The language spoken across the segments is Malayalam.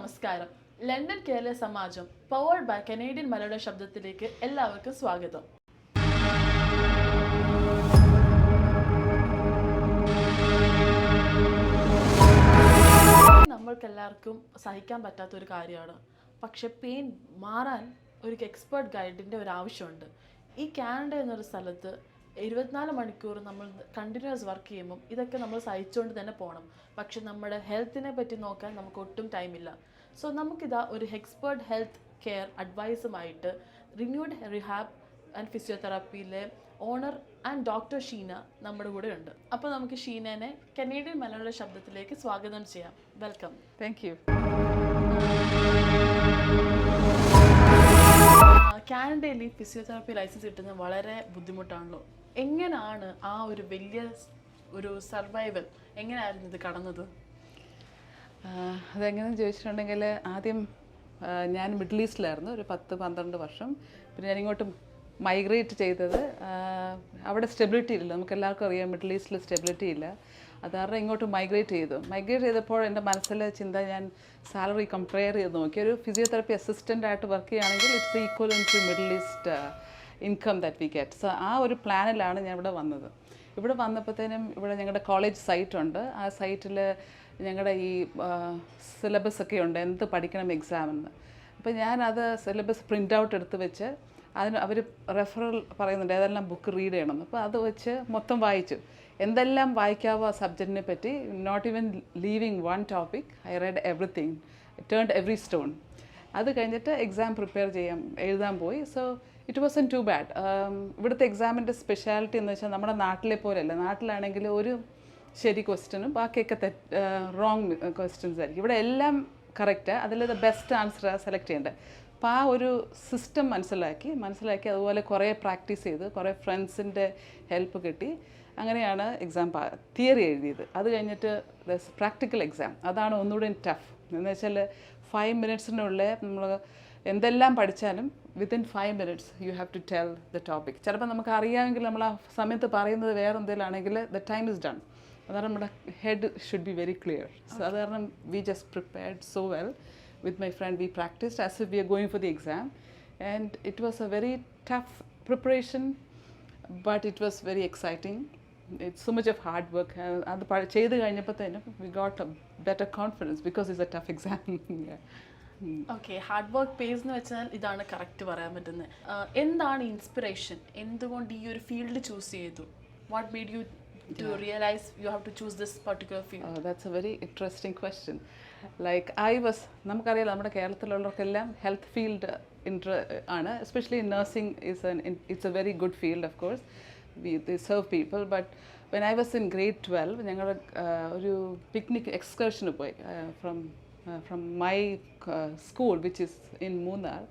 നമസ്കാരം. London Kerala Samajam powered by Canadian Malayala ശബ്ദത്തിലേക്ക് എല്ലാവർക്കും സ്വാഗതം. നമ്മൾക്കെല്ലാവർക്കും സഹിക്കാൻ പറ്റാത്ത ഒരു കാര്യമാണ്. പക്ഷെ പെയിൻ മാറാൻ ഒരു എക്സ്പേർട്ട് ഗൈഡിൻ്റെ ഒരു ആവശ്യമുണ്ട്. ഈ കാനഡ എന്നൊരു സ്ഥലത്ത് 24 മണിക്കൂർ നമ്മൾ കണ്ടിന്യൂസ് വർക്ക് ചെയ്യുമ്പം ഇതൊക്കെ നമ്മൾ സഹിച്ചുകൊണ്ട് തന്നെ പോകണം. പക്ഷെ നമ്മുടെ ഹെൽത്തിനെ പറ്റി നോക്കാൻ നമുക്ക് ഒട്ടും ടൈമില്ല. സോ നമുക്കിതാ ഒരു എക്സ്പേർട്ട് ഹെൽത്ത് കെയർ അഡ്വൈസുമായിട്ട് റിന്യൂഡ് റിഹാബ് ആൻഡ് ഫിസിയോതെറാപ്പിയിലെ ഓണർ ആൻഡ് ഡോക്ടർ ഷീന നമ്മുടെ കൂടെ ഉണ്ട്. അപ്പോൾ നമുക്ക് ഷീനനെ കനേഡിയൻ മലയാള ശബ്ദത്തിലേക്ക് സ്വാഗതം ചെയ്യാം. വെൽക്കം. Thank you. കാനഡയിൽ ഈ ഫിസിയോതെറാപ്പി ലൈസൻസ് കിട്ടുന്നത് വളരെ ബുദ്ധിമുട്ടാണല്ലോ. എങ്ങനെയാണ് ആ ഒരു വലിയ ഒരു സർവൈവൽ എങ്ങനെയായിരുന്നു ഇത് കടന്നത്? അതെങ്ങനെയെന്ന് ചോദിച്ചിട്ടുണ്ടെങ്കിൽ ആദ്യം ഞാൻ മിഡിൽ ഈസ്റ്റിലായിരുന്നു ഒരു 10-12 വർഷം. പിന്നെ ഞാനിങ്ങോട്ട് മൈഗ്രേറ്റ് ചെയ്തത് അവിടെ സ്റ്റെബിലിറ്റി ഇല്ല. നമുക്ക് എല്ലാവർക്കും അറിയാം മിഡിൽ ഈസ്റ്റിൽ സ്റ്റെബിലിറ്റി ഇല്ല. അത് കാരണം ഇങ്ങോട്ട് മൈഗ്രേറ്റ് ചെയ്തപ്പോൾ എൻ്റെ മനസ്സിലെ ചിന്ത, ഞാൻ സാലറി കമ്പയർ ചെയ്ത് നോക്കി. ഒരു ഫിസിയോതെറാപ്പി അസിസ്റ്റൻ്റ് ആയിട്ട് വർക്ക് ചെയ്യുകയാണെങ്കിൽ it's equal to Middle East income that we get. So ആ ഒരു പ്ലാനിലാണ് ഞാൻ ഇവിടെ വന്നത്. ഇവിടെ വന്നപ്പോഴത്തേനും ഇവിടെ ഞങ്ങളുടെ കോളേജ് സൈറ്റുണ്ട്. ആ സൈറ്റിൽ ഞങ്ങളുടെ ഈ സിലബസ് ഒക്കെ ഉണ്ട്, എന്ത് പഠിക്കണം എക്സാമെന്ന്. അപ്പോൾ ഞാനത് സിലബസ് പ്രിൻ്റ് ഔട്ട് എടുത്ത് വെച്ച് അതിന് അവർ റെഫറൽ പറയുന്നുണ്ട് ഏതെല്ലാം ബുക്ക് റീഡ് ചെയ്യണമെന്ന്. അപ്പോൾ അത് വെച്ച് മൊത്തം വായിച്ചു. എന്തെല്ലാം വായിക്കാവോ ആ സബ്ജക്റ്റിനെ പറ്റി, not even leaving one topic, I read everything, turned every stone. അത് കഴിഞ്ഞിട്ട് എക്സാം എഴുതാൻ പോയി. So it wasn't too bad. ഇവിടുത്തെ എക്സാമിൻ്റെ സ്പെഷ്യാലിറ്റി എന്ന് വെച്ചാൽ നമ്മുടെ നാട്ടിലെ പോലെയല്ല. നാട്ടിലാണെങ്കിൽ ഒരു ശരി ക്വസ്റ്റ്യനും ബാക്കിയൊക്കെ റോങ് ക്വസ്റ്റ്യൻസ് ആയിരിക്കും. ഇവിടെ എല്ലാം കറക്റ്റാണ്, അതിൽ ബെസ്റ്റ് ആൻസർ സെലക്ട് ചെയ്യേണ്ടത്. അപ്പോൾ ആ ഒരു സിസ്റ്റം മനസ്സിലാക്കി അതുപോലെ കുറേ പ്രാക്ടീസ് ചെയ്ത് കുറേ ഫ്രണ്ട്സിൻ്റെ ഹെൽപ്പ് കിട്ടി. അങ്ങനെയാണ് എക്സാം തിയറി എഴുതിയത്. അത് കഴിഞ്ഞിട്ട് പ്രാക്ടിക്കൽ എക്സാം, അതാണ് ഒന്നുകൂടി ടഫ്. എന്ന് വെച്ചാൽ 5 മിനിറ്റ്സിനുള്ളിൽ നമ്മൾ എന്തെല്ലാം പഠിച്ചാലും within 5 minutes you have to tell the topic. ചിലപ്പോൾ നമുക്ക് അറിയാമെങ്കിൽ നമ്മൾ ആ സമയത്ത് പറയുന്നത് വേറെ എന്തെങ്കിലും ആണെങ്കിൽ ദ ടൈം ഇസ് ഡൺ. അതാണ് നമ്മുടെ head should be very clear. So അത് കാരണം we just prepared so well. With my friend we practiced as if we are going for the exam, and it was a very tough preparation, but it was very exciting. It's so much of hard work. And ചെയ്തു കഴിഞ്ഞപ്പോഴത്തേനും we got a better confidence because it's a tough exam. Okay, hard work pace എന്ന് വെച്ചാൽ ഇതാണ് കറക്റ്റ് പറയാൻ പറ്റുന്നത്. എന്താണ് ഇൻസ്പിറേഷൻ? എന്തുകൊണ്ട് ഈ ഒരു ഫീൽഡ് ചൂസ് ചെയ്തു? What made U to realize you have to choose this particular field? That's a very interesting question. Like നമുക്കറിയാലോ നമ്മുടെ കേരളത്തിലുള്ളവർക്കെല്ലാം ഹെൽത്ത് ഫീൽഡ് ആണ്. Especially nursing it's a very good field, of course. They serve people. But when I was in grade 12, ഞങ്ങൾ ഒരു പിക്നിക് എക്സ്കർഷന് പോയി from my school, which is in Munnar,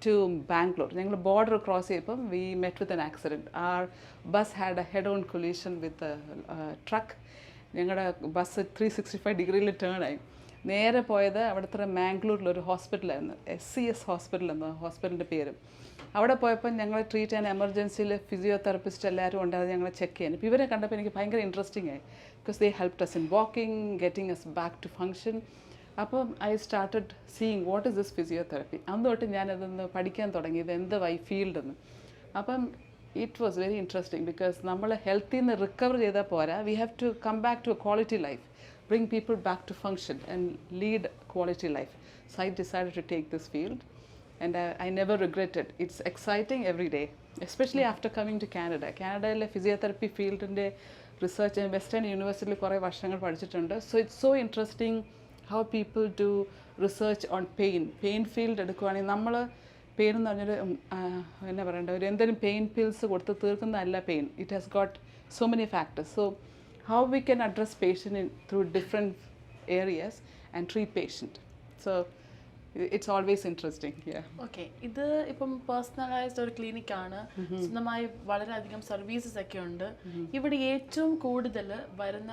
to Bangalore. ഞങ്ങൾ ബോർഡർ ക്രോസ് ചെയ്തപ്പം we met with an accident. Our bus had a head-on collision with a truck. ഞങ്ങളുടെ ബസ് 365 ഡിഗ്രിയിൽ ടേൺ ആയി. നേരെ പോയത് അവിടുത്തെ മാംഗ്ലൂരിലൊരു ഹോസ്പിറ്റലായിരുന്നു, SCS ഹോസ്പിറ്റൽ എന്ന ഹോസ്പിറ്റലിൻ്റെ പേര്. അവിടെ പോയപ്പോൾ ഞങ്ങളെ ട്രീറ്റ് ചെയ്യാൻ എമർജൻസിയിൽ ഫിസിയോതെറാപ്പിസ്റ്റ് എല്ലാവരും ഉണ്ടായത് ഞങ്ങളെ ചെക്ക് ചെയ്യാൻ. ഇപ്പോൾ ഇവരെ കണ്ടപ്പോൾ എനിക്ക് ഭയങ്കര ഇൻട്രസ്റ്റിംഗ് ആയി. Because they helped us in walking, getting us back to function. അപ്പം I started seeing what is this physiotherapy. അന്ന് തൊട്ട് ഞാനതൊന്ന് പഠിക്കാൻ തുടങ്ങി, ഇത് എന്താ ഈ ഫീൽഡെന്ന്. അപ്പം it was very interesting because നമ്മൾ ഹെൽത്തിൽ നിന്ന് റിക്കവർ ചെയ്താൽ പോരാ, we have to come back to a quality life, bring people back to function and lead quality life. So I decided to take this field, and I never regret it. It's exciting every day, especially after coming to Canada. Canadaile physiotherapy field inde research in Western University kore varshangal padichittunde. So it's so interesting how people do research on pain field എടുക്കുകയാണെങ്കിൽ നമ്മൾ പെയിൻ എന്ന് പറഞ്ഞാൽ എന്നാ പറയണ്ട, ഒരു എന്തെങ്കിലും പെയിൻ പിൽസ് കൊടുത്ത് തീർക്കുന്നതല്ല pain. It has got so many factors. So how we can address patient through different areas and treat patient. So it's always interesting. Okay, ഇത് ഇപ്പം പേഴ്സണലൈസ്ഡ് ഒരു ക്ലിനിക്കാണ്, സ്വന്തമായി വളരെയധികം സർവീസസ് ഒക്കെ ഉണ്ട്. ഇവിടെ ഏറ്റവും കൂടുതൽ വരുന്ന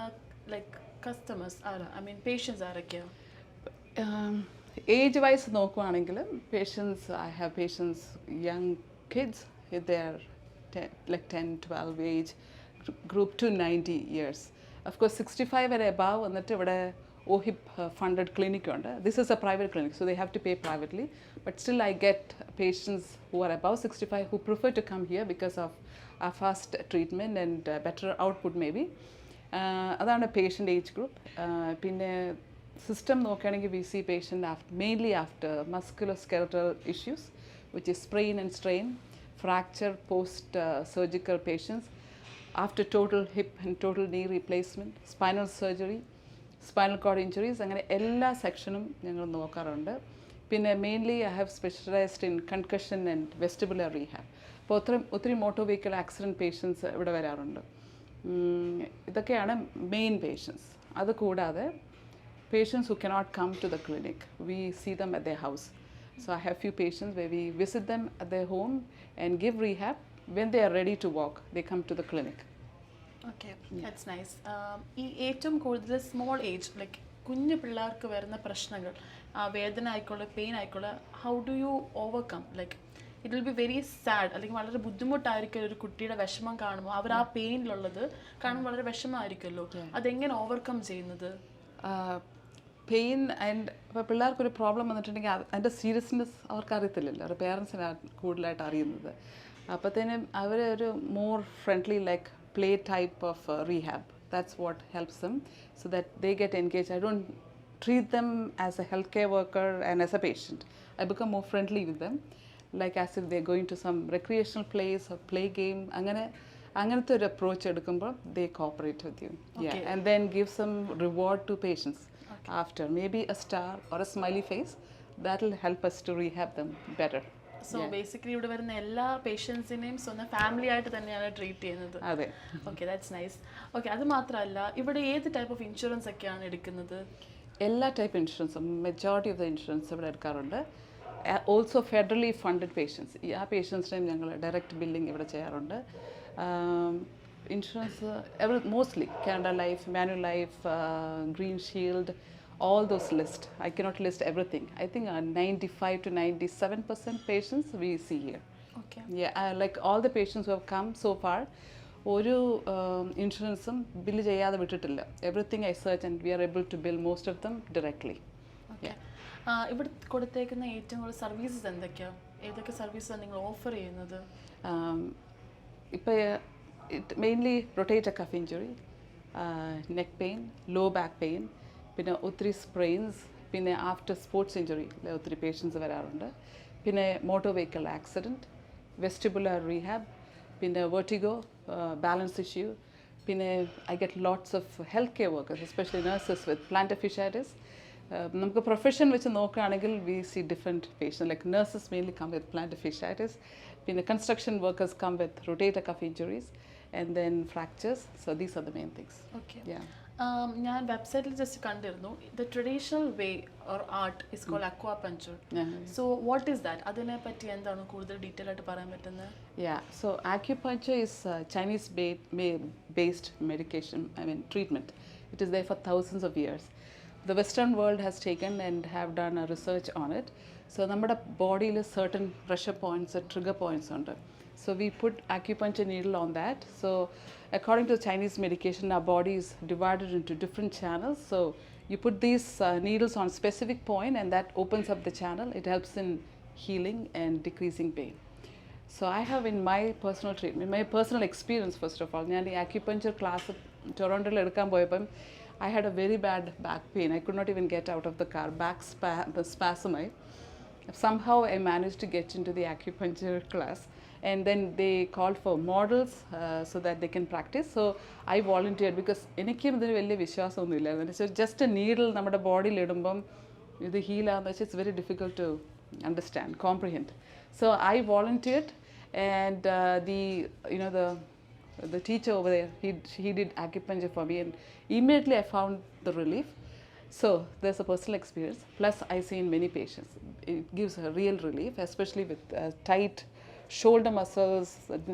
ലൈക്ക് കസ്റ്റമേഴ്സ് പേഷ്യൻസ് ആരൊക്കെയാണ്? ഏജ് വൈസ് നോക്കുവാണെങ്കിൽ I have patients young kids, they are like 10-12 age group to 90 years. Of course 65 and above വന്നിട്ട് ഇവിടെ OHIP funded clinic ഉണ്ട്. This is a private clinic, so they have to pay privately. But still I get patients who are above 65 who prefer to come here because of a fast treatment and better output maybe. അതാണ് പേഷ്യൻ്റ് ഏജ് ഗ്രൂപ്പ്. പിന്നെ സിസ്റ്റം നോക്കുകയാണെങ്കിൽ we see patient mainly after musculoskeletal issues which is sprain and strain, fracture post surgical patients, after total hip and total knee replacement, spinal surgery, spinal cord injuries, അങ്ങനെ എല്ലാ സെക്ഷനും ഞങ്ങൾ നോക്കാറുണ്ട്. പിന്നെ mainly I have specialised in concussion and vestibular rehab. അപ്പോൾ ഒത്തിരി മോട്ടോർ വെഹിക്കിൾ ആക്സിഡൻറ്റ് പേഷ്യൻസ് ഇവിടെ വരാറുണ്ട്. ഇതൊക്കെയാണ് മെയിൻ പേഷ്യൻസ്. അത് കൂടാതെ patients who cannot come to the clinic, we see them at the house. So I have few patients where we visit them at their home and give rehab. When they are ready to walk, they come to the clinic. Okay, that's nice. ഈ ഏറ്റവും കൂടുതൽ സ്മോൾ ഏജ് ലൈക്ക് കുഞ്ഞു പിള്ളേർക്ക് വരുന്ന പ്രശ്നങ്ങൾ, വേദന ആയിക്കോളെ പെയിൻ ആയിക്കോളെ, how do you overcome? Like it will be very sad, അല്ലെങ്കിൽ വളരെ ബുദ്ധിമുട്ടായിരിക്കും ഒരു കുട്ടിയുടെ വിഷമം കാണുമ്പോൾ, അവർ ആ പെയിനിലുള്ളത് കാണുമ്പോൾ വളരെ വിഷമമായിരിക്കുമല്ലോ, അതെങ്ങനെ ഓവർകം ചെയ്യുന്നത്? പെയിൻ ആൻഡ് ഇപ്പോൾ പിള്ളേർക്കൊരു പ്രോബ്ലം വന്നിട്ടുണ്ടെങ്കിൽ അതിൻ്റെ സീരിയസ്നെസ് അവർക്ക് അറിയത്തില്ലല്ലോ, അവരുടെ പേരൻസിനാണ് കൂടുതലായിട്ട് അറിയുന്നത്. അപ്പോഴത്തേനും അവർ ഒരു more friendly like play type of rehab, that's what helps them so that they get engage. I don't treat them as a health care worker and as a patient. I become more friendly with them, like as if they going to some recreational place or play game. അങ്ങനത്തെ ഒരു അപ്രോച്ച് എടുക്കുമ്പോൾ they cooperate with you and then give some reward to patients after, maybe a star or a smiley face. That will help us to rehab them better. So basically ഇവിടെ വരുന്ന എല്ലാ പേഷ്യൻസിനെയും സ്വന്തം ഫാമിലി ആയിട്ട് തന്നെയാണ് ട്രീറ്റ് ചെയ്യുന്നത്. അതെ. Okay, that's nice. ഓക്കെ, അത് മാത്രമല്ല ഇവിടെ ഏത് ടൈപ്പ് ഓഫ് ഇൻഷുറൻസ് ഒക്കെയാണ് എടുക്കുന്നത്? എല്ലാ ടൈപ്പ് ഇൻഷുറൻസും മെജോറിറ്റി ഓഫ് ദ ഇൻഷുറൻസ് ഇവിടെ എടുക്കാറുണ്ട്. ഓൾസോ ഫെഡറലി ഫണ്ടഡ് പേഷ്യൻസ്, ആ പേഷ്യൻസിനെയും ഞങ്ങൾ ഡയറക്റ്റ് ബില്ലിംഗ് ഇവിടെ ചെയ്യാറുണ്ട്. Insurance mostly Canada Life, Manulife, Green Shield, all those list. I cannot list everything. I think 95 to 97% patients we see here. Okay. Yeah, like all the patients who have come so far, ഒരു ഇൻഷുറൻസും ബില്ല് ചെയ്യാതെ വിട്ടിട്ടില്ല. Everything I search and we are able to bill most of them directly. Okay, ഇവിടെ കൊടുത്തേക്കുന്ന ഏറ്റവും കൂടുതൽ സർവീസസ് എന്തൊക്കെയാണ്? ഏതൊക്കെ സർവീസാണ് നിങ്ങൾ ഓഫർ ചെയ്യുന്നത്? ഇപ്പോൾ it mainly rotator cuff injury, neck pain, low back pain, പിന്നെ ഒത്തിരി സ്പ്രെയിൻസ്, പിന്നെ ആഫ്റ്റർ സ്പോർട്സ് ഇഞ്ചുറി ഒത്തിരി പേഷ്യൻസ് വരാറുണ്ട്. പിന്നെ motor vehicle accident, vestibular rehab, പിന്നെ വെർട്ടിഗോ, ബാലൻസ് ഇഷ്യൂ. പിന്നെ I get lots of health care workers, especially nurses with plantar fasciitis. നമുക്ക് പ്രൊഫഷൻ വെച്ച് നോക്കുകയാണെങ്കിൽ we see different patients, like nurses mainly come with plantar fasciitis, പിന്നെ construction workers come with rotator cuff injuries and then fractures. So these are the main things. Okay. Yeah. ഞാൻ വെബ്സൈറ്റിൽ ജസ്റ്റ് കണ്ടിരുന്നു, the traditional way or art is called acupuncture. So what is that? അതിനെ പറ്റി എന്താണ് കൂടുതൽ ഡീറ്റെയിൽ ആയിട്ട് പറയാൻ പറ്റുന്നത്? Yeah, so acupuncture is Chinese based medication, treatment. It is there for thousands of years. The Western world has taken and have done a research on it. So നമ്മുടെ ബോഡിയിൽ certain pressure points, trigger points ഉണ്ട്. So we put acupuncture needle on that. So according to Chinese medication, our body is divided into different channels. So you put these needles on specific point and that opens up the channel. It helps in healing and decreasing pain. So I have in my personal treatment, my personal experience first of all, ഞാൻ ഈ acupuncture class ടൊറോണ്ടോയിൽ എടുക്കാൻ പോയപ്പം I had a very bad back pain. I could not even get out of the car. Back spasm. Somehow I managed to get into the acupuncture class. And then they called for models so that they can practice. So I volunteered because എനിക്കും ഇതിന് വലിയ വിശ്വാസമൊന്നുമില്ലായിരുന്നു. So just a needle നമ്മുടെ ബോഡിയിൽ ഇടുമ്പം ഇത് ഹീലാന്ന് വെച്ചാൽ it's very difficult to understand, comprehend. So I volunteered and the teacher over there, he did acupuncture for me and immediately I found the relief. So there's a personal experience. Plus I see in many patients. It gives a real relief, especially with tight shoulder muscles,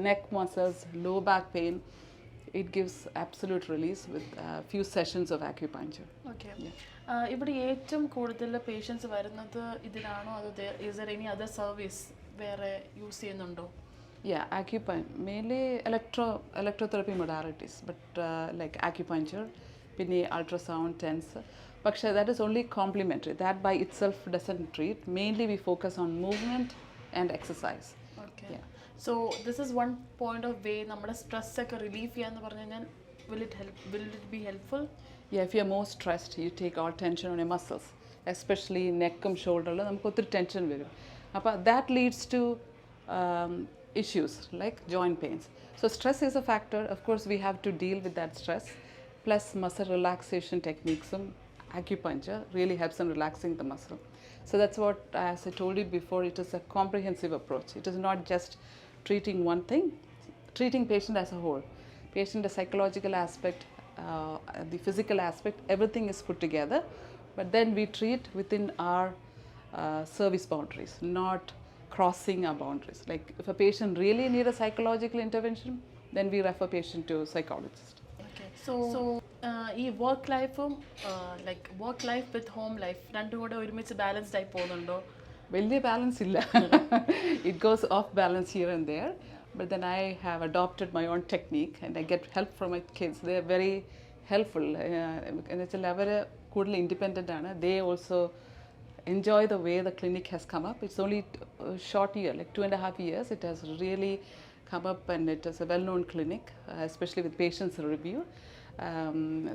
neck muscles, low back pain. It gives absolute release with a few sessions of acupuncture. Okay. ഇവിടെ ഏറ്റവും കൂടുതൽ പേഷ്യൻസ് വരുന്നത് ഇതിലാണോ അതോ is there any other service വേറെ യൂസ് ചെയ്യുന്നുണ്ടോ? Yeah, acupuncture, mainly electrotherapy modalities, but like acupuncture, പിന്നെ അൾട്രാസൗണ്ട് ടെൻസ്. പക്ഷേ that is only complementary. That by itself doesn't treat. Mainly we focus on movement and exercise. Okay. Yeah. So this is one point of way നമ്മുടെ stress ഒക്കെ relieve ചെയ്യാന്ന് പറഞ്ഞു കഴിഞ്ഞാൽ will it be helpful? Yeah, if you're more stressed, you take all tension on your muscles, especially നെക്കും ഷോൾഡറിൽ നമുക്ക് ഒത്തിരി ടെൻഷൻ വരും. അപ്പോൾ that leads to issues like joint pains. So stress is a factor. Of course, we have to deal with that stress. Plus muscle relaxation techniques, acupuncture really helps in relaxing the muscle. So that's what, as I told you before, it is a comprehensive approach. It is not just treating one thing, treating patient as a whole. Patient, the psychological aspect, the physical aspect, everything is put together. But then we treat within our service boundaries, not crossing our boundaries. Like if a patient really needs a psychological intervention, then we refer patient to a psychologist. Okay. So ഈ വർക്ക് ലൈഫും like work life with home life രണ്ടും കൂടെ ഒരുമിച്ച് ബാലൻസ്ഡ് ആയി പോകുന്നുണ്ടോ? വലിയ ബാലൻസ് ഇല്ല. It goes off balance here and there. But then I have adopted my own technique and I get help from my kids. They are very helpful. എന്ന് വെച്ചാൽ അവർ കൂടുതൽ ഇൻഡിപെൻഡൻ്റ് ആണ്. They also enjoy the way the clinic has come up. It's only a short year, like 2.5 years. It has really come up and it is a well-known clinic, especially with patients review.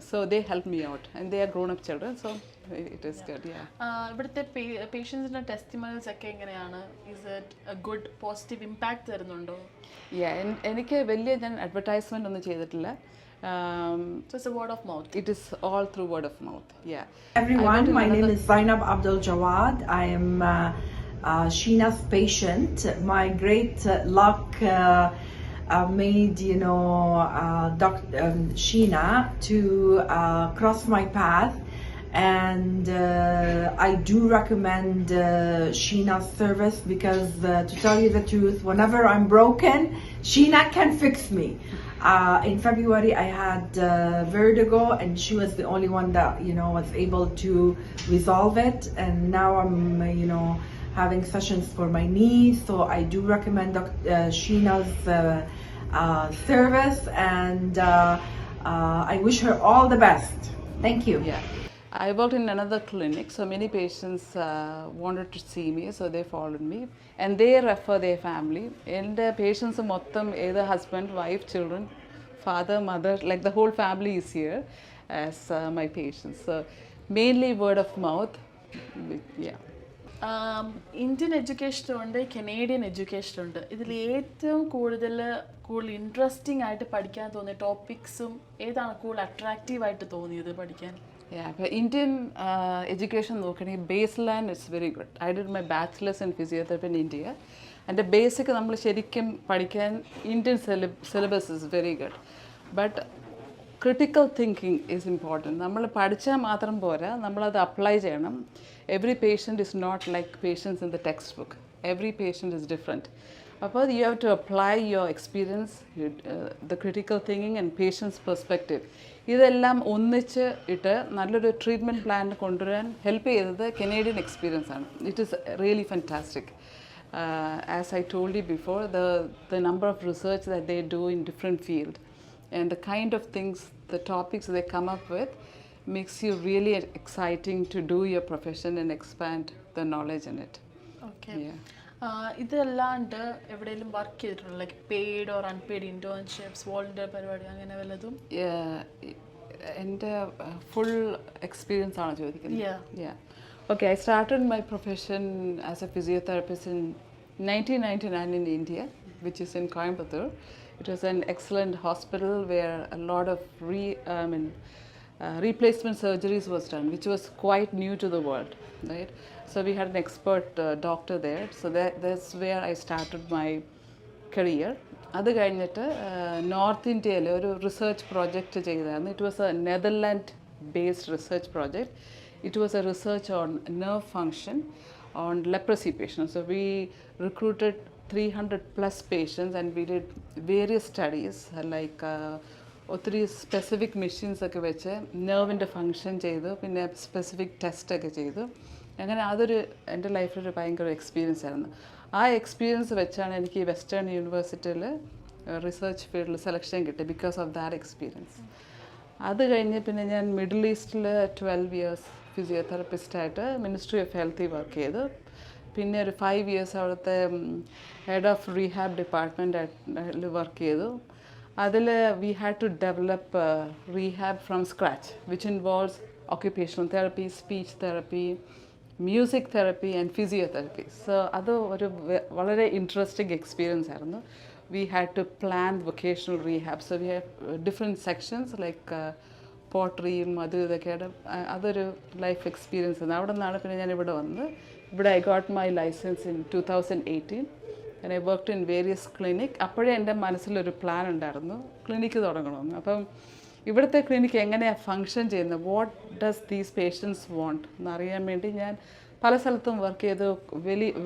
So they help me out and they are grown-up children, so it is good. Yeah. ഇവിടുത്തെ പേഷ്യൻസിന്റെ ടെസ്റ്റിമോണിയൽസ് ഒക്കെ എങ്ങനെയാണ്? Is it a good positive impact തരുന്നുണ്ടോ? Yeah, എനിക്ക് വലിയ ഞാൻ അഡ്വർടൈസ്മെന്റ് ഒന്നും ചെയ്തിട്ടില്ല. So it's a word of mouth. It is all through word of mouth. Yeah. Everyone, my name is Zainab Abdul Jawad. I am Sheena's patient. My great luck made Dr. Sheena to cross my path, and I do recommend Sheena's service because to tell you the truth, whenever I'm broken, Sheena can fix me. In February I had vertigo and she was the only one that was able to resolve it, and now I'm having sessions for my knees, so I do recommend Sheena's service, and I wish her all the best. Thank you. Yeah. I worked in another clinic, so many patients wanted to see me, so they followed me and they refer their family. And the patients mottham either husband, wife, children, father, mother, like the whole family is here as my patients. So mainly word of mouth. Yeah. Indian education ഉണ്ട്, കനേഡിയൻ എഡ്യൂക്കേഷൻ ഉണ്ട്. ഇതിൽ ഏറ്റവും കൂടുതൽ ഇൻട്രസ്റ്റിംഗ് ആയിട്ട് പഠിക്കാൻ തോന്നിയ ടോപ്പിക്സും ഏതാണ് കൂടുതൽ അട്രാക്റ്റീവ് ആയിട്ട് തോന്നിയത് പഠിക്കാൻ? അപ്പോൾ ഇന്ത്യൻ എഡ്യൂക്കേഷൻ നോക്കുകയാണെങ്കിൽ baseline it's very good. I did my bachelor's in physiotherapy in India. എൻ്റെ ബേസിക് നമ്മൾ ശരിക്കും പഠിക്കാൻ Indian syllabus is very good. But critical thinking is important. നമ്മൾ പഠിച്ചാൽ മാത്രം പോരാ, നമ്മളത് അപ്ലൈ ചെയ്യണം. Every patient is not like patients in the textbook. Every patient is different. അപ്പോൾ you have to apply your experience, the critical thinking and patients perspective. ഇതെല്ലാം ഒന്നിച്ച് ഇട്ട് നല്ലൊരു ട്രീറ്റ്മെൻറ്റ് പ്ലാൻ കൊണ്ടുവരാൻ ഹെൽപ്പ് ചെയ്തത് കനേഡിയൻ എക്സ്പീരിയൻസ് ആണ്. It is really fantastic. As I told you before, the number of research that they do in different fields and the kind of things, the topics they come up with makes you really exciting to do your profession and expand the knowledge in it. Okay. Yeah. ഇതല്ലാണ്ട് എവിടെയെങ്കിലും വർക്ക് ചെയ്തിട്ടുണ്ടോ? Like paid or unpaid internships, volunteer പരിപാടി അങ്ങനെ വല്ലതും? എൻ്റെ ഫുൾ എക്സ്പീരിയൻസ് ആണ് ചോദിക്കുന്നത്. Okay, I started my profession as a physiotherapist in 1999 in India, which is in Coimbatore. It was an excellent hospital where a lot of replacement surgeries was done, which was quite new to the world, right? So we had an expert doctor there. So that's where I started my career. അത് കഴിഞ്ഞിട്ട് നോർത്ത് ഇന്ത്യയിൽ ഒരു റിസർച്ച് പ്രോജക്റ്റ് ചെയ്തായിരുന്നു. It was A Netherland based research project. It was a research on nerve function on leprosy patients. So we recruited 300 plus patients and we did various studies like ഒത്തിരി സ്പെസിഫിക് മെഷീൻസൊക്കെ വെച്ച് നെർവിൻ്റെ ഫങ്ഷൻ ചെയ്തു, പിന്നെ സ്പെസിഫിക് ടെസ്റ്റൊക്കെ ചെയ്തു. അങ്ങനെ അതൊരു എൻ്റെ ലൈഫിലൊരു ഭയങ്കര എക്സ്പീരിയൻസ് ആയിരുന്നു. ആ എക്സ്പീരിയൻസ് വെച്ചാണ് എനിക്ക് വെസ്റ്റേൺ യൂണിവേഴ്സിറ്റിയിൽ റിസർച്ച് ഫീൽഡിൽ സെലക്ഷൻ കിട്ടി ബിക്കോസ് ഓഫ് ദാറ്റ് എക്സ്പീരിയൻസ്. അത് കഴിഞ്ഞ് പിന്നെ ഞാൻ മിഡിൽ ഈസ്റ്റിൽ 12 ഇയേഴ്സ് ഫിസിയോതെറാപ്പിസ്റ്റായിട്ട് മിനിസ്ട്രി ഓഫ് ഹെൽത്തിൽ വർക്ക് ചെയ്തു. പിന്നെ ഒരു 5 ഇയേഴ്സ് അവിടുത്തെ ഹെഡ് ഓഫ് റീഹാബ് ഡിപ്പാർട്ട്മെൻറ്റിൽ വർക്ക് ചെയ്തു. അതിൽ we had to develop rehab from scratch which involves occupational therapy, speech therapy, music therapy and physiotherapy. So അത് ഒരു വളരെ ഇൻട്രസ്റ്റിംഗ് എക്സ്പീരിയൻസ് ആയിരുന്നു. We had to plan vocational rehab. So we have different sections like പോട്ടറിയും ഇതൊക്കെയാണ്. അതൊരു ലൈഫ് എക്സ്പീരിയൻസ് ആണ്. അവിടെ നിന്നാണ് പിന്നെ ഞാൻ ഇവിടെ വന്നത്. ഇവിടെ I got my licence in 2018 and I worked in various clinic. അപ്പോഴേ എൻ്റെ മനസ്സിലൊരു പ്ലാൻ ഉണ്ടായിരുന്നു ക്ലിനിക്ക് തുടങ്ങണമെന്ന്. അപ്പം ഇവിടുത്തെ ക്ലിനിക്ക് എങ്ങനെയാണ് ഫങ്ഷൻ ചെയ്യുന്നത്, what does these patients want എന്നറിയാൻ വേണ്ടി ഞാൻ പല സ്ഥലത്തും വർക്ക് ചെയ്തു.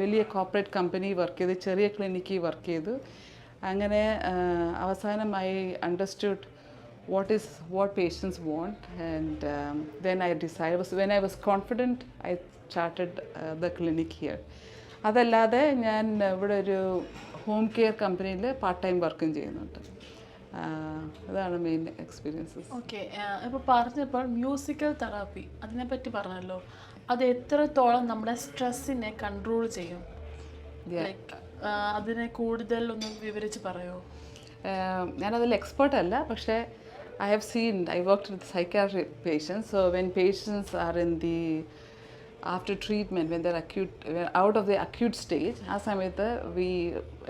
വലിയ കോർപ്പറേറ്റ് കമ്പനി വർക്ക് ചെയ്തു, ചെറിയ ക്ലിനിക്കിൽ വർക്ക് ചെയ്തു. അങ്ങനെ അവസാനം I understood what patients want, and then I decided, when I was confident, I started the clinic here. അതല്ലാതെ ഞാൻ ഇവിടെ ഒരു ഹോം കെയർ കമ്പനിയിൽ പാർട്ട് ടൈം വർക്കും ചെയ്യുന്നുണ്ട്. അതാണ് മെയിൻ എക്സ്പീരിയൻസസ്. ഓക്കെ, ഇപ്പോൾ പറഞ്ഞപ്പോൾ മ്യൂസിക്കൽ തെറാപ്പി അതിനെപ്പറ്റി പറഞ്ഞല്ലോ, അത് എത്രത്തോളം നമ്മുടെ സ്ട്രെസ്സിനെ കൺട്രോൾ ചെയ്യും? അതിനെ കൂടുതൽ ഒന്ന് വിവരിച്ച് പറയുമോ? ഞാനതിൽ എക്സ്പേർട്ട് അല്ല, പക്ഷേ I have seen, I worked with psychiatric patients, so when patients are in the after treatment, when they're out of the acute stage, ആ സമയത്ത് we,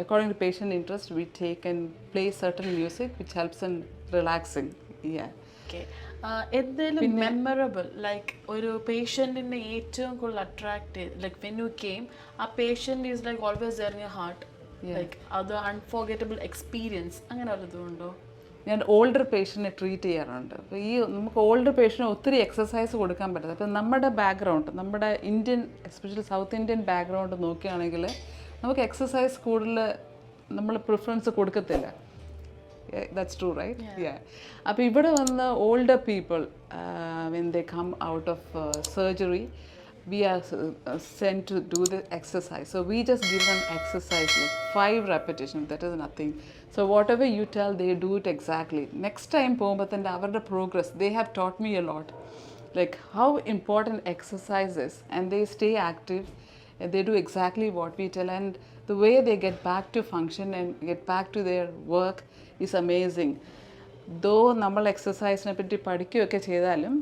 according to patient interest, we take and play certain music which helps in relaxing. Yeah. Okay. എന്തെങ്കിലും മെമ്മറബിൾ ലൈക്ക് ഒരു പേഷ്യൻറ്റിനെ ഏറ്റവും കൂടുതൽ അട്രാക്ട് ചെയ്ത് ലൈക്ക് വെൻ യു കെയിം ആ patient is like always there in your heart, like അത് അൺഫോർഗറ്റബിൾ എക്സ്പീരിയൻസ് അങ്ങനെ വല്ലതുണ്ടോ? ഞാൻ ഓൾഡർ പേഷ്യൻറ്റിനെ ട്രീറ്റ് ചെയ്യാറുണ്ട്. അപ്പോൾ നമുക്ക് ഓൾഡർ പേഷ്യൻറ്റിന് ഒത്തിരി എക്സസൈസ് കൊടുക്കാൻ പറ്റില്ല. അപ്പോൾ നമ്മുടെ ബാക്ക്ഗ്രൗണ്ട്, നമ്മുടെ Indian especially South Indian background നോക്കുകയാണെങ്കിൽ നമുക്ക് എക്സസൈസ് കൂടുതൽ നമ്മൾ പ്രിഫറൻസ് കൊടുക്കത്തില്ല. That's true, right? യാ. അപ്പോൾ ഇവിടെ വന്ന് older people when they come out of surgery, we are sent to do the exercise. So we just give them exercise like 5 repetitions. That is nothing. So whatever you tell, they do it exactly. Next time പോകുമ്പോഴത്തേൻ്റെ അവരുടെ progress, they have taught me a lot. Like how important exercise is, and they stay active and they do exactly what we tell, and the way they get back to function and get back to their work is amazing. Though നമ്മൾ എക്സസൈസിനെ പറ്റി പഠിക്കുകയൊക്കെ ചെയ്താലും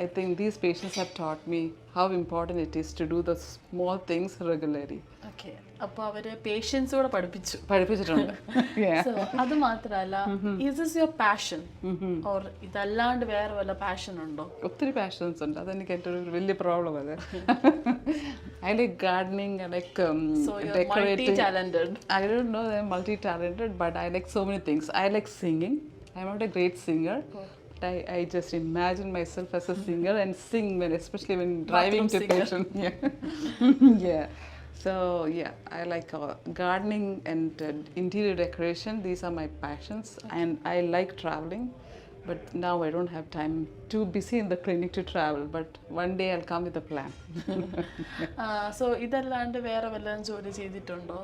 I think these patients have taught me how important it is to do the small things regularly. Okay, അപ്പോൾ അവർ പേഷ്യൻസ് കൂടെ പഠിപ്പിച്ചിട്ടുണ്ട്. അത് മാത്രമല്ല, is this your passion or ഇതല്ലാണ്ട് വേറെ വല്ല പാഷൻ ഉണ്ടോ? ഒത്തിരി പാഷൻസ് ഉണ്ട്, അതെനിക്ക് ഏറ്റവും ഒരു വലിയ പ്രോബ്ലം അത്. I like gardening, I like so you're multi-talented. I don't know I'm multi-talented, but I like so many things. I like singing. I'm not a great singer. I just imagine myself as a singer and sing especially when driving to patient. Yeah. So yeah, I like gardening and interior decoration. These are my passions. And I like traveling, but now I don't have time. Too busy in the clinic to travel, but one day I'll come with a plan. So ഇതല്ലാണ്ട് വേറെ വല്ലതും ജോലി ചെയ്തിട്ടുണ്ടോ?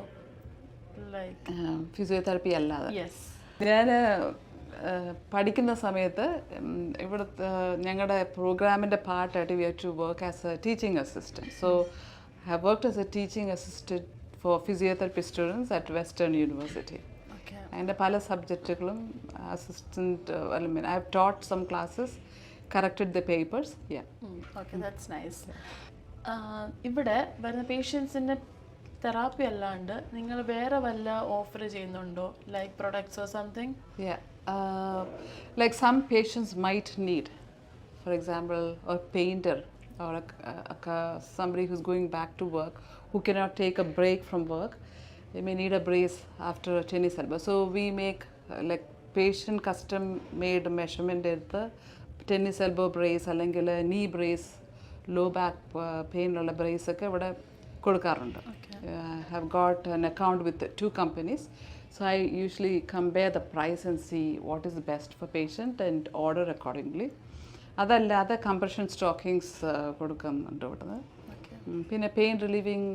Like physiotherapy അല്ലാതെ? Yes. ഞാൻ പഠിക്കുന്ന സമയത്ത് ഇവിടുത്തെ ഞങ്ങളുടെ പ്രോഗ്രാമിൻ്റെ പാർട്ടായിട്ട് we have to work as a teaching assistant. So I have worked as a teaching assistant for physiotherapy students at Western University. അതിൻ്റെ പല സബ്ജക്റ്റുകളും assistant I have taught some classes, corrected the papers. Okay, that's nice. ഇവിടെ വരുന്ന പേഷ്യൻസിൻ്റെ തെറാപ്പി അല്ലാണ്ട് നിങ്ങൾ വേറെ വല്ല ഓഫർ ചെയ്യുന്നുണ്ടോ, like products or something? Like some patients might need, for example, a painter or somebody who's going back to work who cannot take a break from work. They may need a brace after a tennis elbow. So we make like patient custom made measurement എടുത്ത് tennis elbow brace അല്ലെങ്കിൽ knee brace, low back pain ഉള്ള brace ഒക്കെ ഇവിടെ കൊടുക്കാറുണ്ട്. Have got an account with 2 companies. So I usually compare the price and see what is the best for patient and order accordingly. അതല്ലാതെ compression stockings കൊടുക്കുന്നുണ്ട് ഇവിടുന്ന്. പിന്നെ pain relieving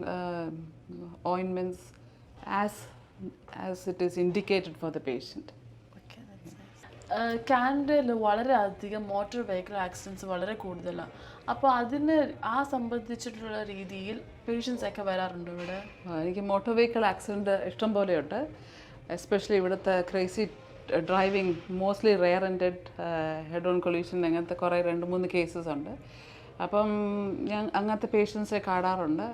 ointments as it is indicated for the patient. കാനഡയിൽ വളരെയധികം മോട്ടോർ വെഹിക്കിൾ ആക്സിഡൻറ്റ്സ് വളരെ കൂടുതലാണ്. അപ്പോൾ അതിന് ആ സംബന്ധിച്ചിട്ടുള്ള രീതിയിൽ പേഷ്യൻസ് ഒക്കെ വരാറുണ്ട് ഇവിടെ? എനിക്ക് മോട്ടോർ വെഹിക്കിൾ ആക്സിഡൻറ്റ് ഇഷ്ടം പോലെയുണ്ട്. എസ്പെഷ്യലി ഇവിടുത്തെ crazy driving, mostly rare ended head on collision, അങ്ങനത്തെ കുറേ 2-3 കേസസ് ഉണ്ട്. അപ്പം ഞാൻ അങ്ങനത്തെ പേഷ്യൻസിനെ കാണാറുണ്ട്.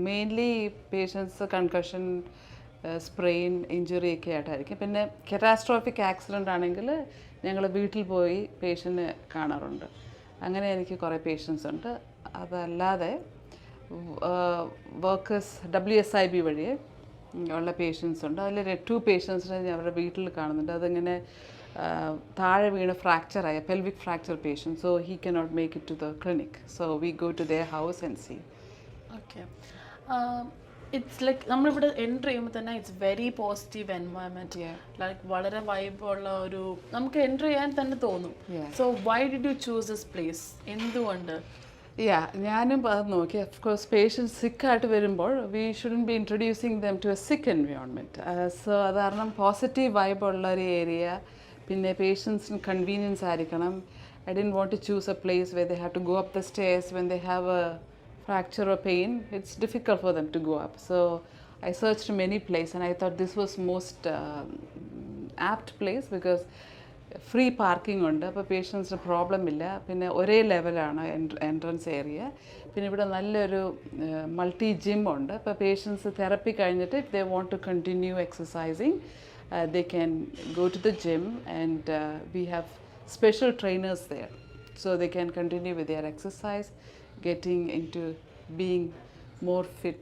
Mainly patients concussion, sprain, injury ഒക്കെ ആയിട്ടായിരിക്കും. പിന്നെ കറ്റാസ്ട്രോഫിക് ആക്സിഡൻ്റ് ആണെങ്കിൽ ഞങ്ങൾ വീട്ടിൽ പോയി പേഷ്യൻറ്റിനെ കാണാറുണ്ട്. അങ്ങനെ എനിക്ക് കുറേ പേഷ്യൻസ് ഉണ്ട്. അതല്ലാതെ വർക്കേഴ്സ് WSIB വഴി ഉള്ള പേഷ്യൻസ് ഉണ്ട്. അതിൽ 2 പേഷ്യൻസിനെ ഞാൻ അവരുടെ വീട്ടിൽ കാണുന്നുണ്ട്. അതിങ്ങനെ താഴെ വീണ് ഫ്രാക്ചറായ pelvic fracture patient. So he cannot make it to the clinic. So we go to their house and see. Okay. It's like നമ്മളിവിടെ എൻ്റർ ചെയ്യുമ്പോൾ തന്നെ it's very positive environment. Like വളരെ വൈബുള്ള ഒരു നമുക്ക് എൻ്റർ ചെയ്യാൻ തന്നെ തോന്നും. So why did you choose this place? എന്തുകൊണ്ട്? ഞാനും അത് നോക്കി. ഓഫ് കോഴ്സ് പേഷ്യൻസ് സിക്കായിട്ട് വരുമ്പോൾ we shouldn't be introducing them to a sick environment. So അത് കാരണം പോസിറ്റീവ് വൈബുള്ള ഒരു ഏരിയ, പിന്നെ പേഷ്യൻസിന് കൺവീനിയൻസ് ആയിരിക്കണം. I didn't want to choose a place where they have to go up the stairs when they have a fracture or pain. It's difficult for them to go up. So I searched many places and I thought this was most apt place because free parking ഉണ്ട്. അപ്പോൾ പേഷ്യൻസിന് പ്രോബ്ലം ഇല്ല. പിന്നെ ഒരേ ലെവലാണ് എൻട്രൻസ് ഏരിയ. പിന്നെ ഇവിടെ നല്ലൊരു മൾട്ടി ജിം ഉണ്ട്. അപ്പോൾ പേഷ്യൻസ് തെറപ്പി കഴിഞ്ഞിട്ട് if they want to continue exercising they can go to the gym and we have special trainers there. So they can continue with their exercise, getting into being more fit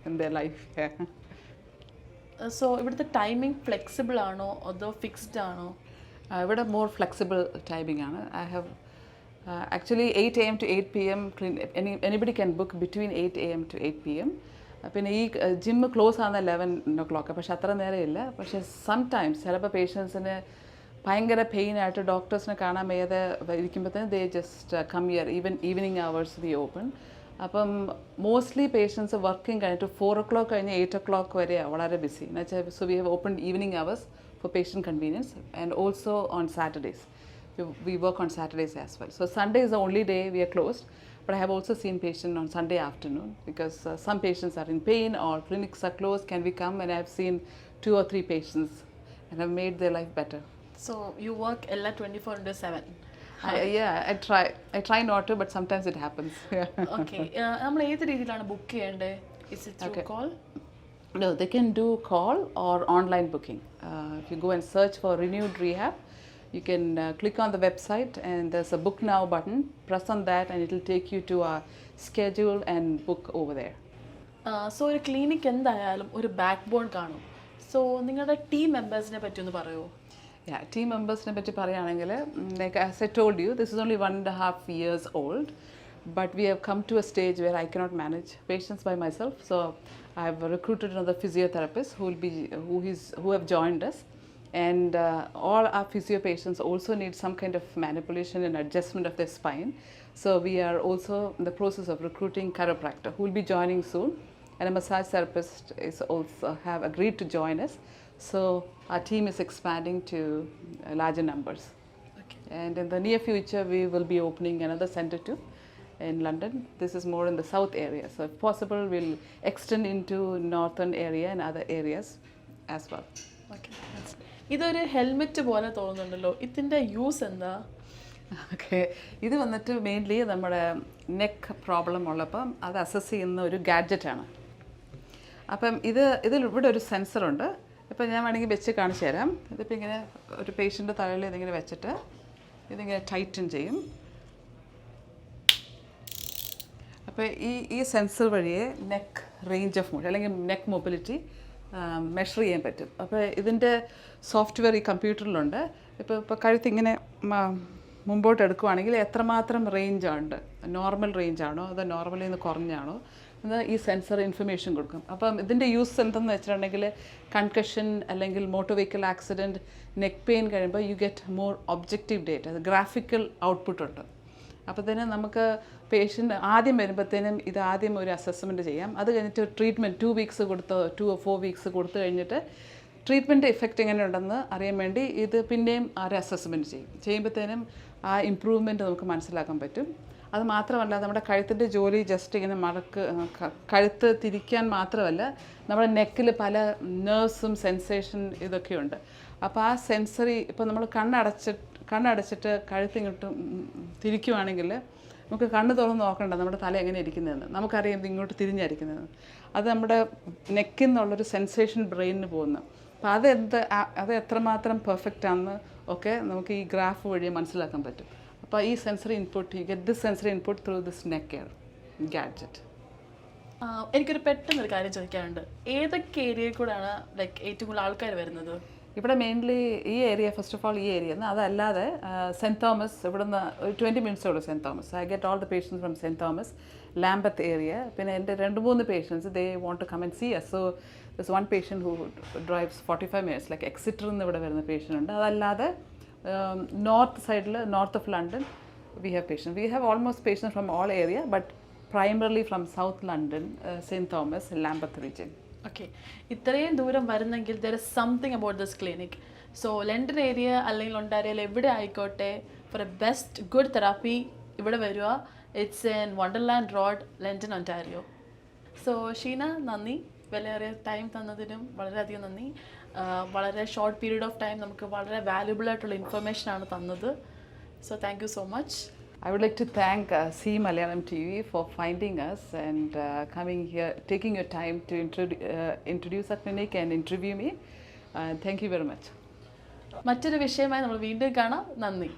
in their life. So ഇവിടുത്തെ ടൈമിംഗ് ഫ്ലെക്സിബിൾ ആണോ അതോ ഫിക്സ്ഡ് ആണോ? ഇവിടെ മോർ ഫ്ലെക്സിബിൾ ടൈമിംഗ് ആണ്. I have actually 8 AM to 8 PM. Anybody can book between 8 AM to 8 PM. പിന്നെ ഈ ജിമ്മ് ക്ലോസ് ആകുന്ന 11 o'clock. പക്ഷെ അത്ര നേരം ഇല്ല. പക്ഷേ സംടൈംസ് ചിലപ്പോൾ പേഷ്യൻസിന് ഭയങ്കര പെയിനായിട്ട് ഡോക്ടേഴ്സിനെ കാണാൻ വയ്യാതെ ഇരിക്കുമ്പോഴത്തേന് they just come here. Evening hours we open. അപ്പം മോസ്റ്റ്ലി പേഷ്യൻസ് വർക്കിംഗ് കഴിഞ്ഞിട്ട് 4 o'clock കഴിഞ്ഞ് 8 o'clock വരെ വളരെ ബിസി എന്ന് വെച്ചാൽ. So we have open evening hours for patient convenience, and also on Saturdays. We work on Saturdays as well. So Sunday is the only day we are closed, but I have also seen patients on Sunday afternoon because some patients are in pain or clinics are closed. Can we come? And I have seen 2 or 3 patients and have made their life better. So you work 24/7? I try not to, but sometimes it happens. Okay. നമ്മൾ ഏത് രീതിയിലാണ് ബുക്ക് ചെയ്യേണ്ടത്? Is it through call? No, they can do call or online booking. If you go and search for Renewedrehab, you can click on the website and there's a book now button. Press on that and it will take you to our schedule and book over there. So ഒരു ക്ലിനിക് എന്തായാലും ഒരു ബാക്ക് ബോൺ കാണും. സോ നിങ്ങളുടെ ടീം മെമ്പേഴ്സിനെ പറ്റി ഒന്ന് പറയുമോ? ടീം മെമ്പേഴ്സിനെ പറ്റി പറയുകയാണെങ്കിൽ, like as I told you, this is only 1.5 years old, but we have come to a stage where I cannot manage patients by myself. So I've recruited another physiotherapist who have joined us, and all our physio patients also need some kind of manipulation and adjustment of their spine. So we are also in the process of recruiting chiropractor who will be joining soon, and a massage therapist is also have agreed to join us. So our team is expanding to larger numbers. Okay. And in the near future we will be opening another center too in London. This is more in the south area, so if possible we'll extend into northern area and other areas as well. Okay. ഇതൊരു ഹെൽമെറ്റ് പോലെ തോന്നുന്നുണ്ടല്ലോ, ഇതിൻ്റെ യൂസ് എന്താ? ഓക്കെ, ഇത് വന്നിട്ട് മെയിൻലി നമ്മുടെ നെക്ക് പ്രോബ്ലം ഉള്ളപ്പം അത് അസസ് ചെയ്യുന്ന ഒരു ഗാഡ്ജറ്റാണ്. അപ്പം ഇതിൽ ഇവിടെ ഒരു സെൻസറുണ്ട്. ഇപ്പം ഞാൻ വേണമെങ്കിൽ വെച്ച് കാണിച്ചു തരാം. ഇതിപ്പോൾ ഇങ്ങനെ ഒരു പേഷ്യൻ്റെ തലയിൽ ഇതിങ്ങനെ വെച്ചിട്ട് ഇതിങ്ങനെ ടൈറ്റൻ ചെയ്യും. അപ്പോൾ ഈ സെൻസർ വഴിയെ നെക്ക് റേഞ്ച് ഓഫ് മോഷൻ അല്ലെങ്കിൽ നെക്ക് മൊബിലിറ്റി മെഷർ ചെയ്യാൻ പറ്റും. അപ്പോൾ ഇതിൻ്റെ സോഫ്റ്റ്വെയർ ഈ കമ്പ്യൂട്ടറിലുണ്ട്. ഇപ്പോൾ കഴുത്തിങ്ങനെ മുമ്പോട്ട് എടുക്കുവാണെങ്കിൽ എത്രമാത്രം റേഞ്ചുണ്ട്, നോർമൽ റേഞ്ചാണോ അതോ നോർമലിൽ നിന്ന് കുറഞ്ഞാണോ എന്ന് ഈ സെൻസർ ഇൻഫർമേഷൻ കൊടുക്കും. അപ്പം ഇതിൻ്റെ യൂസ് എന്തെന്ന് വെച്ചിട്ടുണ്ടെങ്കിൽ കൺകഷൻ അല്ലെങ്കിൽ motor vehicle accident, neck pain കഴിയുമ്പോൾ you get more objective data, അത് ഗ്രാഫിക്കൽ ഔട്ട്പുട്ട് ഉണ്ട്. അപ്പോൾ തന്നെ നമുക്ക് പേഷ്യൻ്റ് ആദ്യം വരുമ്പോഴത്തേനും ഇത് ആദ്യം ഒരു അസസ്മെൻറ്റ് ചെയ്യാം. അത് കഴിഞ്ഞിട്ട് ട്രീറ്റ്മെൻറ്റ് 2 weeks കൊടുത്തോ 2 or 4 weeks കൊടുത്തു കഴിഞ്ഞിട്ട് ട്രീറ്റ്മെൻറ്റ് ഇഫക്റ്റ് എങ്ങനെയുണ്ടെന്ന് അറിയാൻ വേണ്ടി ഇത് പിന്നെയും ഒരു അസസ്മെൻറ്റ് ചെയ്യുമ്പോഴത്തേനും ആ ഇമ്പ്രൂവ്മെൻറ്റ് നമുക്ക് മനസ്സിലാക്കാൻ പറ്റും. അത് മാത്രമല്ല നമ്മുടെ കഴുത്തിൻ്റെ ജോലി ജസ്റ്റ് ഇങ്ങനെ കഴുത്ത് തിരിക്കാൻ മാത്രമല്ല നമ്മുടെ നെക്കിൽ പല നെർവ്സും സെൻസേഷൻ ഇതൊക്കെയുണ്ട്. അപ്പോൾ ആ സെൻസറി ഇപ്പോൾ നമ്മൾ കണ്ണടച്ചിട്ട് കഴുത്തിങ്ങോട്ട് തിരിക്കുവാണെങ്കിൽ നമുക്ക് കണ്ണ് തുറന്ന് നോക്കണ്ട നമ്മുടെ തല എങ്ങനെ ഇരിക്കുന്നതെന്ന്, നമുക്കറിയാം ഇത് ഇങ്ങോട്ട് തിരിഞ്ഞായിരിക്കുന്നതെന്ന്. അത് നമ്മുടെ നെക്കിൽ നിന്നുള്ളൊരു സെൻസേഷൻ ബ്രെയിനിന് പോകുന്നു. അപ്പോൾ അത് എത്രമാത്രം പെർഫെക്റ്റ് ആണെന്ന് ഒക്കെ നമുക്ക് ഈ ഗ്രാഫ് വഴി മനസ്സിലാക്കാൻ പറ്റും. അപ്പോൾ ഈ sensory input you get this sensory input through this neck care gadget. എനിക്കൊരു പെട്ടെന്നൊരു കാര്യം ചോദിക്കാനുണ്ട്. ഏതൊക്കെ ഏരിയയിൽ കൂടെയാണ് ലൈക്ക് ഏറ്റവും കൂടുതൽ ആൾക്കാർ വരുന്നത്? ഇവിടെ മെയിൻലി ഈ ഏരിയ, ഫസ്റ്റ് ഓഫ് ഓൾ ഈ ഏരിയ അതല്ലാതെ സെൻറ്റ് തോമസ്, ഇവിടുന്ന് ഒരു 20 minutes ഉള്ളൂ Saint Thomas. I get all the patients from Saint Thomas, Lambeth area. പിന്നെ എൻ്റെ 2-3 patients they want to come and see us. So this one patient who drives 45 minutes like എക്സിറ്ററിൽ നിന്ന് ഇവിടെ വരുന്ന പേഷ്യൻ്റ് ഉണ്ട്. അതല്ലാതെ നോർത്ത് സൈഡിൽ, north of London we have patients. We have almost patients from all area but primarily from South London, Saint Thomas, Lambeth region. Okay, ഇത്രയും ദൂരം വരുന്നെങ്കിൽ there is something about this clinic. So London area അല്ലെങ്കിൽ ഒണ്ടാരിയയിൽ എവിടെ ആയിക്കോട്ടെ, for a best good therapy ഇവിടെ വരിക. It's in Wonderland Road, London, Ontario. So Sheena, നന്ദി. വിലയേറിയ ടൈം തന്നതിനും വളരെയധികം നന്ദി. വളരെ ഷോർട്ട് പീരീഡ് ഓഫ് ടൈം നമുക്ക് വളരെ വാല്യുബിൾ ആയിട്ടുള്ള ഇൻഫർമേഷനാണ് തന്നത്. So thank you so much. I would like to thank CMALAYALAMTV for finding us and coming here, taking your time to introduce our clinic and interview me. Thank you very much. മറ്റൊരു വിഷയമായി നമ്മൾ വീണ്ടും കാണാം. നന്ദി.